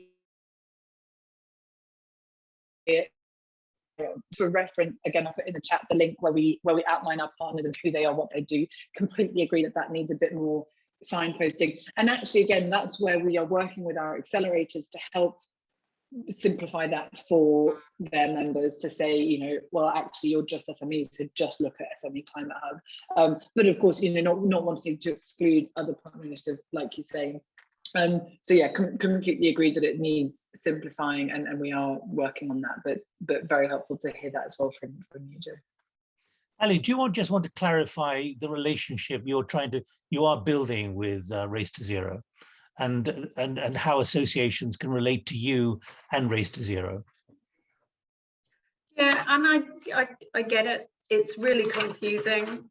S2: for reference, again, I put in the chat the link where we outline our partners and who they are, what they do. Completely agree that needs a bit more signposting. And actually, again, that's where we are working with our accelerators to help simplify that for their members, to say, you know, well, actually, you're just SMEs, so just look at SME Climate Hub. But of course, you know, not wanting to exclude other partner initiatives, like you say. So yeah, completely agree that it needs simplifying, and we are working on that. But very helpful to hear that as well from you, Joe.
S1: Ali, do you just want to clarify the relationship you are building with Race to Zero, and how associations can relate to you and Race to Zero?
S3: Yeah, and I get it. It's really confusing.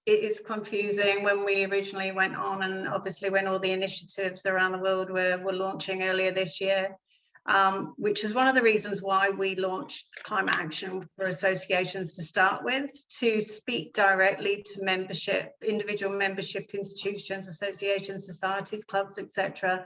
S3: It is confusing when we originally went on, and obviously when all the initiatives around the world were launching earlier this year, which is one of the reasons why we launched Climate Action for Associations to start with, to speak directly to membership, individual membership institutions, associations, societies, clubs, etc.,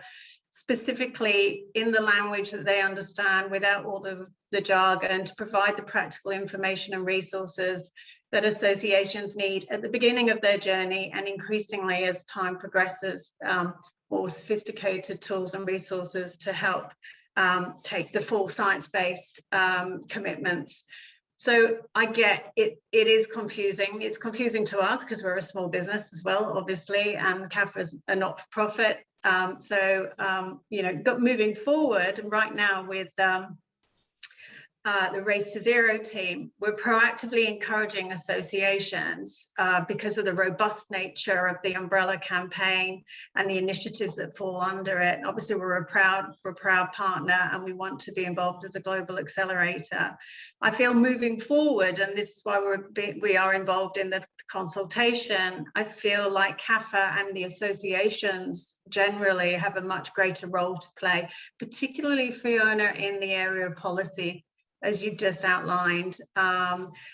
S3: specifically in the language that they understand, without all the jargon, to provide the practical information and resources that associations need at the beginning of their journey, and increasingly as time progresses, more sophisticated tools and resources to help take the full science-based commitments. So I get it. It is confusing. It's confusing to us because we're a small business as well, obviously, and CAFA is a not-for-profit. You know, but moving forward, right now with the Race to Zero team, we're proactively encouraging associations because of the robust nature of the umbrella campaign and the initiatives that fall under it. Obviously, we're a proud partner, and we want to be involved as a global accelerator. I feel moving forward, and this is why we are involved in the consultation, I feel like CAFA and the associations generally have a much greater role to play, particularly, Fiona, in the area of policy as you've just outlined.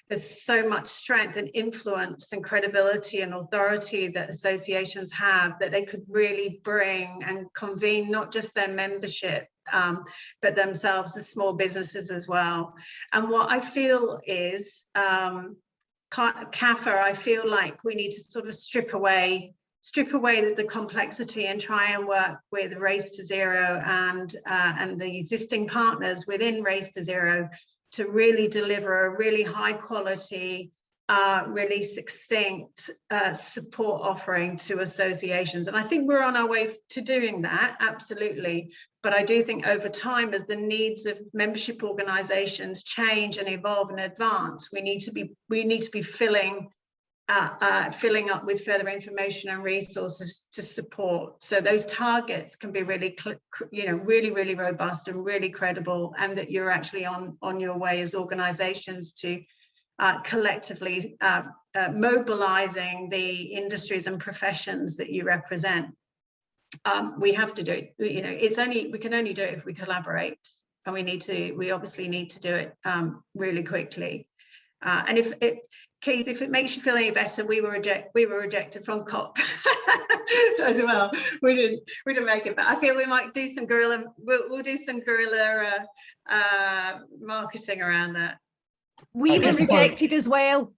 S3: There's so much strength and influence and credibility and authority that associations have, that they could really bring and convene not just their membership, but themselves as small businesses as well. And what I feel is, CAFA, I feel like we need to sort of strip away the complexity and try and work with Race to Zero and the existing partners within Race to Zero to really deliver a really high quality, really succinct support offering to associations. And I think we're on our way to doing that, absolutely. But I do think over time, as the needs of membership organizations change and evolve and advance, we need to be filling up with further information and resources to support. So those targets can be really, really robust and really credible, and that you're actually on your way as organizations to collectively mobilizing the industries and professions that you represent. We have to do it. We can only do it if we collaborate, and we obviously need to do it really quickly. And Keith, if it makes you feel any better, we were rejected from COP as well. We didn't make it, but I feel we might do some guerrilla. We'll do some guerrilla marketing around that.
S6: We were rejected as well.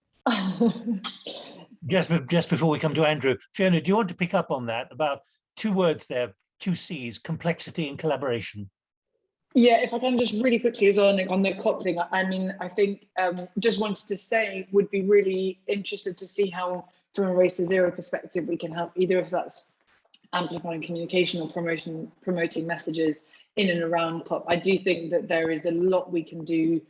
S1: Just before we come to Andrew, Fiona, do you want to pick up on that about 2 words there, 2 C's, complexity and collaboration?
S2: Yeah, if I can just really quickly as well, Nick, on the COP thing, I mean, I think just wanted to say, would be really interested to see how, from a Race to Zero perspective, we can help, either if that's amplifying communication or promoting messages in and around COP. I do think that there is a lot we can do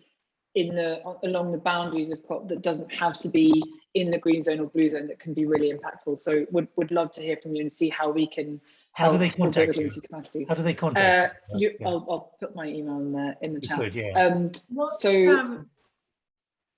S2: along the boundaries of COP that doesn't have to be in the green zone or blue zone, that can be really impactful. So would love to hear from you and see how we can
S1: How do they contact you?
S2: Capacity.
S1: How do they contact you?
S2: I'll put my email in the chat.
S1: Good, yeah.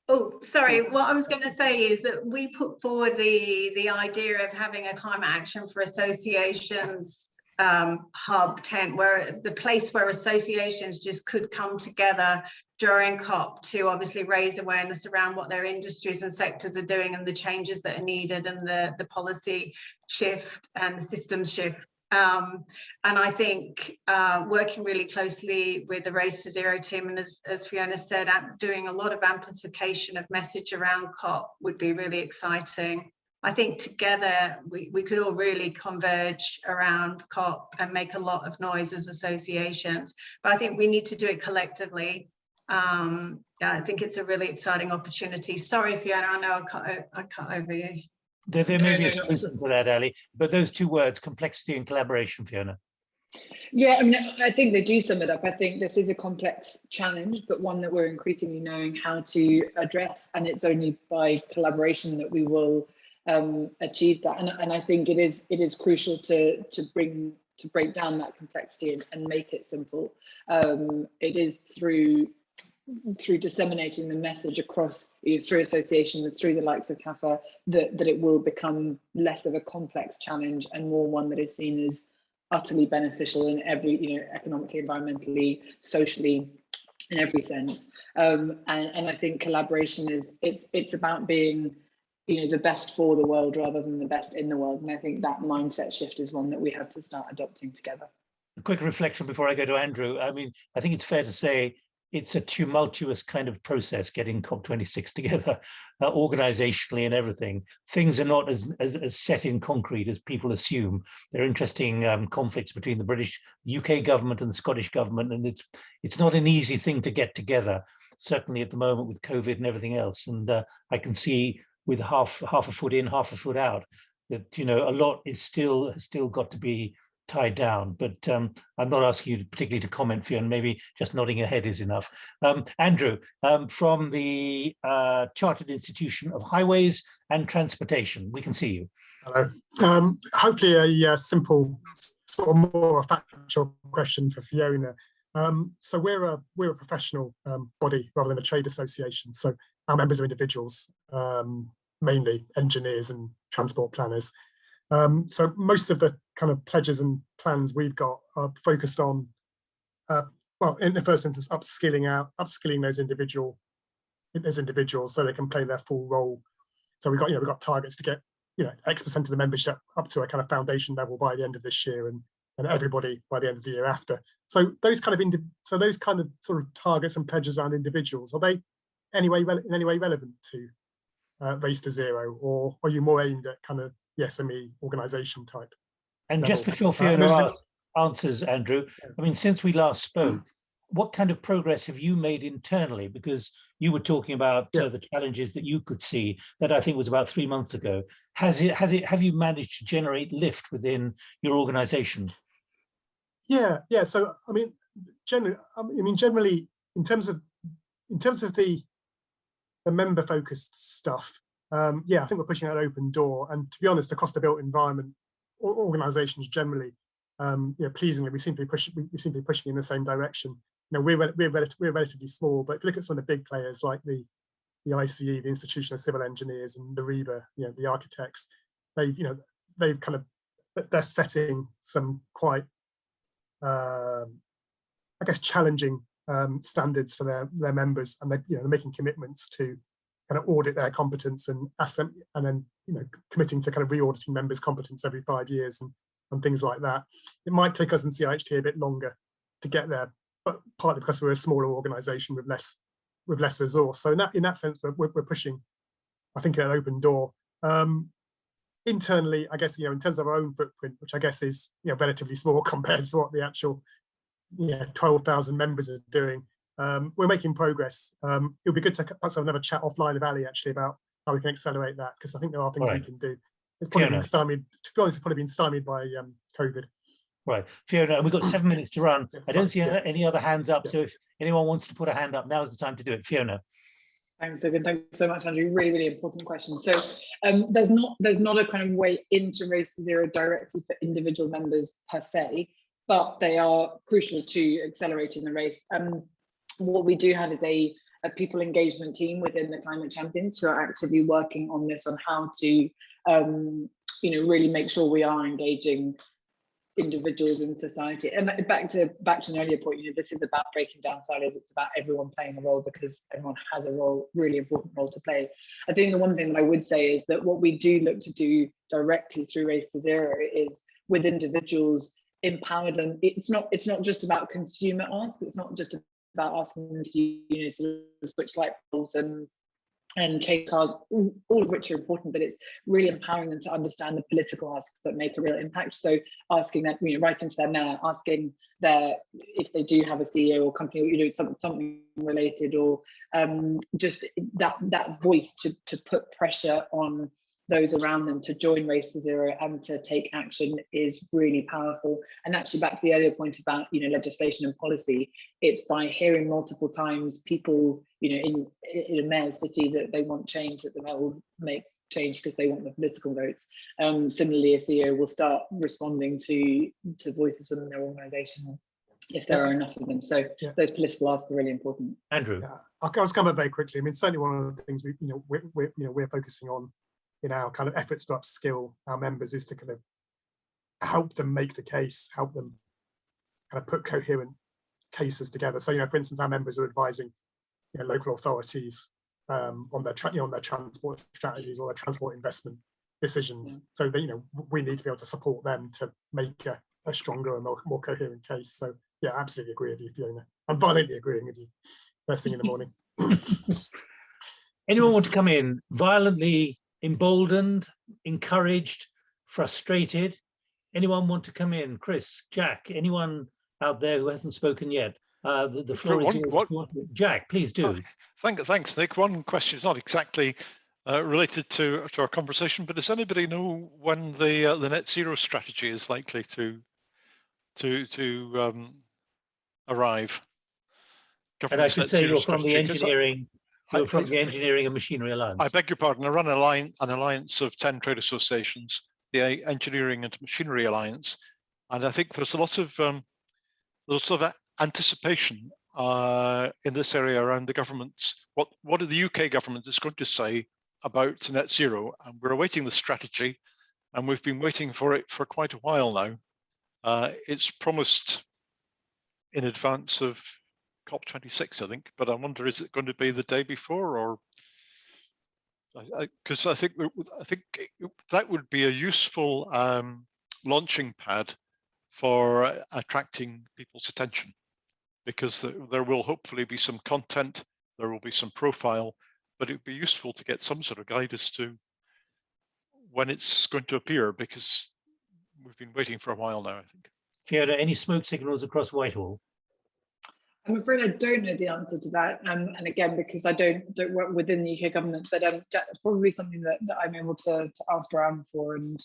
S3: Oh, sorry. What I was going to say is that we put forward the idea of having a climate action for associations hub tent, where the place where associations just could come together during COP to obviously raise awareness around what their industries and sectors are doing and the changes that are needed, and the policy shift and the systems shift. And I think working really closely with the Race to Zero team, and as Fiona said, doing a lot of amplification of message around COP would be really exciting. I think together we could all really converge around COP and make a lot of noise as associations. But I think we need to do it collectively. I think it's a really exciting opportunity. Sorry, Fiona, I know I cut over you.
S1: There may be a solution to that, Ali, but those 2 words, complexity and collaboration, Fiona.
S2: Yeah, I mean, I think they do sum it up. I think this is a complex challenge, but one that we're increasingly knowing how to address, and it's only by collaboration that we will achieve that. And I think it is crucial to break down that complexity and make it simple. It is through disseminating the message across, through associations, through the likes of CAFA, that it will become less of a complex challenge and more one that is seen as utterly beneficial in every, economically, environmentally, socially, in every sense. And I think collaboration it's about being, the best for the world rather than the best in the world. And I think that mindset shift is one that we have to start adopting together.
S1: A quick reflection before I go to Andrew. I mean, I think it's fair to say it's a tumultuous kind of process getting COP26 together, organizationally and everything. Things are not as set in concrete as people assume. There are interesting conflicts between the UK government and the Scottish government, and it's not an easy thing to get together, certainly at the moment with COVID and everything else. And I can see with half a foot in, half a foot out, that a lot is still got to be tied down. But I'm not asking you particularly to comment, Fiona, maybe just nodding your head is enough. Andrew, from the Chartered Institution of Highways and Transportation, we can see you.
S7: Hello. Hopefully a simple, sort of more factual question for Fiona. So we're a professional body rather than a trade association. So our members are individuals, mainly engineers and transport planners. So most of the kind of pledges and plans we've got are focused on well, in the first instance, upskilling those individuals so they can play their full role. So we've got targets to get X% of the membership up to a kind of foundation level by the end of this year, and everybody by the end of the year after. So those kind of sort of targets and pledges around individuals, are they in any way relevant to Race to Zero, or are you more aimed at kind of the SME organisation type?
S1: And
S7: level?
S1: just before Fiona answers, Andrew, I mean, since we last spoke, what kind of progress have you made internally? Because you were talking about the challenges that you could see, that I think was about 3 months ago. Have you managed to generate lift within your organisation?
S7: Yeah. So I mean, generally, in terms of the member focused stuff, I think we're pushing out open door. And to be honest, across the built environment, organisations generally, pleasingly, we seem to be pushing in the same direction. We're relatively small, but if you look at some of the big players like the ICE, the Institution of Civil Engineers, and the RIBA, the architects, they're setting some quite, I guess, challenging standards for their members, and they're making commitments to kind of audit their competence and ask them, and then committing to kind of re-auditing members' competence every 5 years and things like that. It might take us in CIHT a bit longer to get there, but partly because we're a smaller organisation with less resource. So in that sense, we're pushing, I think, an open door. Internally, I guess, in terms of our own footprint, which I guess is relatively small compared to what the actual 12,000 members are doing, we're making progress. It would be good to perhaps have another chat offline with Ali actually about how we can accelerate that, because I think there are things we can do. It's probably been stymied, to be honest, it's probably been stymied by COVID.
S1: Right, Fiona, we've got 7 minutes to run. I don't see any other hands up, so if anyone wants to put a hand up, now's the time to do it. Fiona.
S2: Thanks, Logan. Thanks so much, Andrew. Really, really important question. So there's not a kind of way into Race to Zero directly for individual members per se, but they are crucial to accelerating the race. What we do have is a people engagement team within the Climate Champions who are actively working on this, on how to really make sure we are engaging individuals in society. And back to an earlier point, this is about breaking down silos. It's about everyone playing a role, because everyone has a role, really important role to play. I think the one thing that I would say is that what we do look to do directly through Race to Zero is, with individuals, empower them. It's not just about consumer ask. It's not just about asking them to sort of switch light bulbs and change cars, all of which are important, but it's really empowering them to understand the political asks that make a real impact. So asking that, writing to their mayor, asking if they do have a CEO or company, something related, or just that voice to put pressure on those around them to join Race to Zero and to take action is really powerful. And actually, back to the earlier point about legislation and policy, it's by hearing multiple times people in a mayor's city that they want change, that the mayor will make change because they want the political votes. Similarly, a CEO will start responding to voices within their organisation if there are enough of them. So those political asks are really important.
S1: Andrew,
S7: I'll come back very quickly. I mean, certainly one of the things we're focusing on in our kind of efforts to upskill our members is to kind of help them make the case, help them kind of put coherent cases together. So, for instance, our members are advising local authorities on their transport strategies or their transport investment decisions. So that we need to be able to support them to make a stronger and more coherent case. So yeah, I absolutely agree with you, Fiona. I'm violently agreeing with you first thing in the morning.
S1: Anyone want to come in? Violently emboldened, encouraged, frustrated? Anyone want to come in? Chris, Jack, anyone out there who hasn't spoken yet? The floor is yours. Jack, please do.
S8: Thanks, Nick. One question is not exactly related to our conversation, but does anybody know when the net zero strategy is likely to arrive?
S1: And I should say you're from the engineering. You're from the Engineering and Machinery Alliance.
S8: I beg your pardon. I run an alliance of 10 trade associations, the Engineering and Machinery Alliance, and I think there's a lot of anticipation in this area around the government's what the UK government is going to say about net zero, and we're awaiting the strategy, and we've been waiting for it for quite a while now. It's promised in advance of COP26, I think. But I wonder, is it going to be the day before, or because I think that would be a useful launching pad for attracting people's attention, because there will hopefully be some content, there will be some profile, but it would be useful to get some sort of guide as to when it's going to appear, because we've been waiting for a while now, I think.
S1: Fiona, any smoke signals across Whitehall?
S2: I'm afraid I don't know the answer to that, and again, because I don't work within the UK government, but it's probably something that I'm able to ask around for and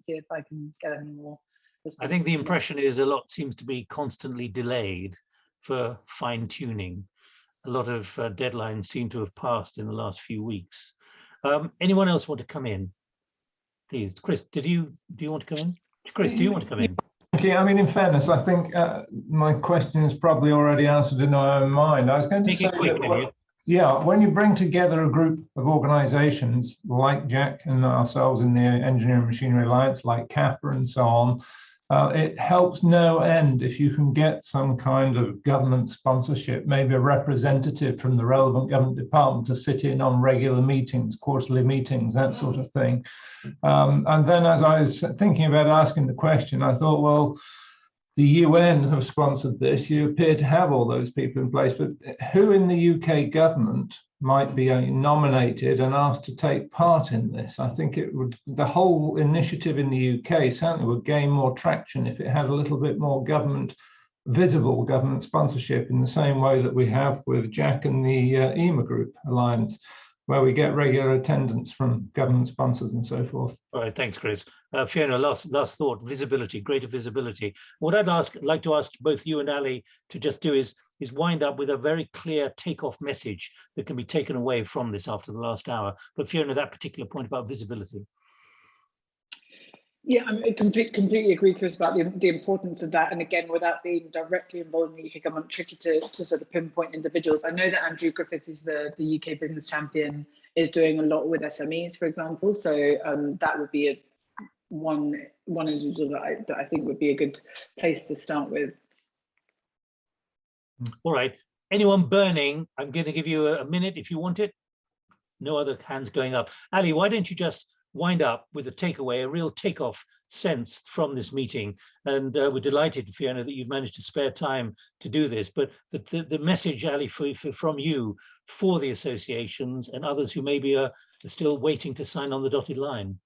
S2: see if I can get any more.
S1: I think the impression is a lot seems to be constantly delayed for fine tuning. A lot of deadlines seem to have passed in the last few weeks. Anyone else want to come in? Please, Chris, do you want to come in? Chris, do you want to come in?
S4: Okay, I mean, in fairness, I think my question is probably already answered in my own mind. I was going to
S1: Make
S4: say,
S1: it quick,
S4: yeah, when you bring together a group of organisations like Jack and ourselves in the Engineering Machinery Alliance, like CAFA and so on, it helps no end if you can get some kind of government sponsorship, maybe a representative from the relevant government department to sit in on regular meetings, quarterly meetings, that sort of thing. And then as I was thinking about asking the question, I thought, well, the UN have sponsored this. You appear to have all those people in place, but who in the UK government might be nominated and asked to take part in this? I think it would, the whole initiative in the UK certainly would gain more traction if it had a little bit more visible government sponsorship, in the same way that we have with Jack and the EMA Group Alliance, where we get regular attendance from government sponsors and so forth.
S1: All right, thanks, Chris. Fiona, last thought, visibility, greater visibility. What I'd like to ask both you and Ali to just do is wind up with a very clear takeoff message that can be taken away from this after the last hour. But Fiona, that particular point about visibility.
S2: Yeah, I completely agree, Chris, about the importance of that. And again, without being directly involved in the UK government, tricky to sort of pinpoint individuals. I know that Andrew Griffith, who's the UK business champion, is doing a lot with SMEs, for example. So that would be one individual that I think would be a good place to start with.
S1: All right. Anyone burning? I'm going to give you a minute if you want it. No other hands going up. Ali, why don't you just wind up with a takeaway, a real takeoff sense from this meeting? And we're delighted, Fiona, that you've managed to spare time to do this. But the message, Ali, from you for the associations and others who maybe are still waiting to sign on the dotted line.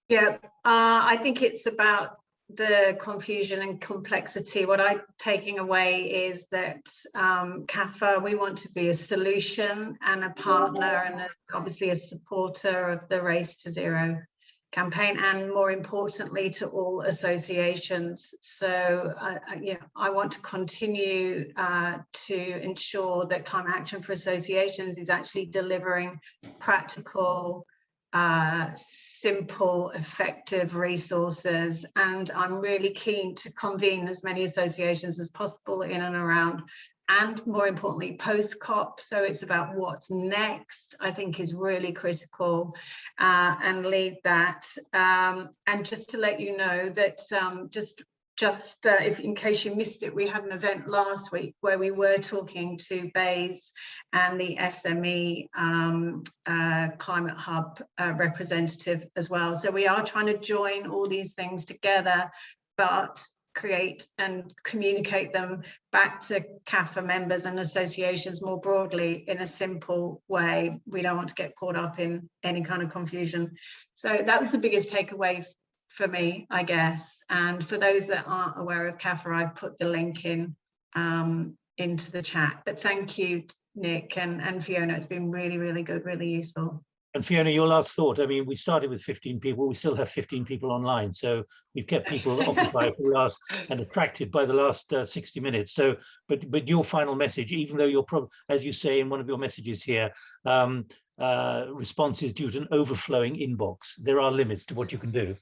S3: Yeah, I think it's about the confusion and complexity. What I'm taking away is that CAFA, we want to be a solution and a partner and obviously a supporter of the Race to Zero campaign, and more importantly to all associations. So I want to continue to ensure that Climate Action for Associations is actually delivering practical, simple, effective resources, and I'm really keen to convene as many associations as possible in and around, and more importantly post-COP. So it's about what's next, I think is really critical, and lead that. And just to let you know that if in case you missed it, we had an event last week where we were talking to BEIS and the SME Climate Hub representative as well. So we are trying to join all these things together, but create and communicate them back to CAFA members and associations more broadly in a simple way. We don't want to get caught up in any kind of confusion. So that was the biggest takeaway for me, I guess. And for those that aren't aware of CAFA, I've put the link in into the chat. But thank you, Nick and Fiona. It's been really, really good, really useful.
S1: And Fiona, your last thought. I mean, we started with 15 people. We still have 15 people online. So we've kept people occupied for the last and attracted by the last 60 minutes. So, but your final message, even though you're as you say in one of your messages here, responses due to an overflowing inbox. There are limits to what you can do.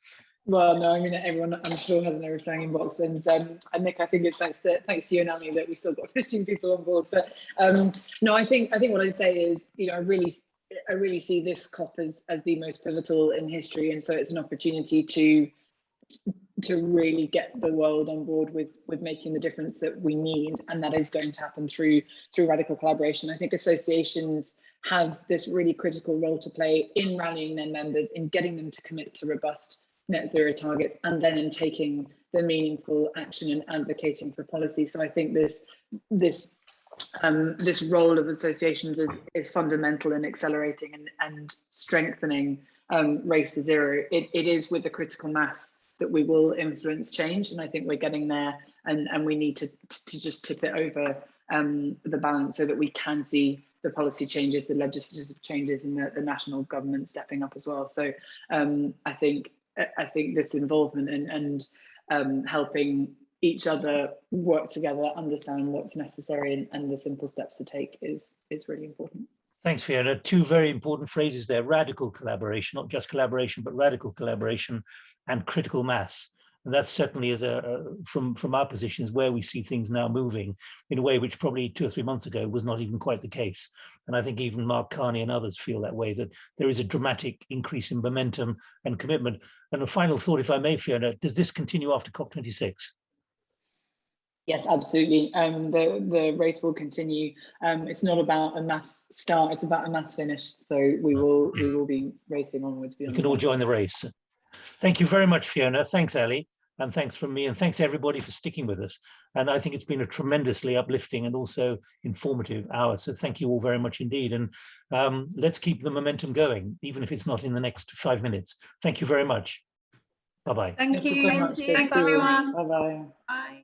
S2: Well, no, I mean, everyone I'm sure has an overflowing inbox, and Nick, I think it's thanks to you and Ali that we still got 15 people on board. But no, I think what I'd say is, I really see this COP as the most pivotal in history, and so it's an opportunity to to really get the world on board with making the difference that we need, and that is going to happen through radical collaboration. I think associations have this really critical role to play in rallying their members, in getting them to commit to robust net zero targets, and then in taking the meaningful action and advocating for policy. So I think this role of associations is fundamental in accelerating and strengthening Race to Zero. It is with the critical mass that we will influence change, and I think we're getting there, and we need to just tip it over the balance so that we can see the policy changes, the legislative changes, and the national government stepping up as well. So I think this involvement and helping each other work together, understand what's necessary, and the simple steps to take is really important.
S1: Thanks, Fiona. Two very important phrases there: radical collaboration, not just collaboration, but radical collaboration, and critical mass. And that certainly is from our position is where we see things now moving in a way which probably 2 or 3 months ago was not even quite the case. And I think even Mark Carney and others feel that way, that there is a dramatic increase in momentum and commitment. And a final thought, if I may, Fiona, does this continue after COP26?
S2: Yes, absolutely. The race will continue. It's not about a mass start; it's about a mass finish. So we will be racing onwards.
S1: We can all join the race. Thank you very much, Fiona. Thanks, Ali, and thanks from me, and thanks everybody for sticking with us. And I think it's been a tremendously uplifting and also informative hour. So thank you all very much indeed. And let's keep the momentum going, even if it's not in the next 5 minutes. Thank you very much. Bye-bye.
S3: Thank you.
S2: So much.
S3: Thanks, everyone.
S2: Bye-bye.
S3: Bye.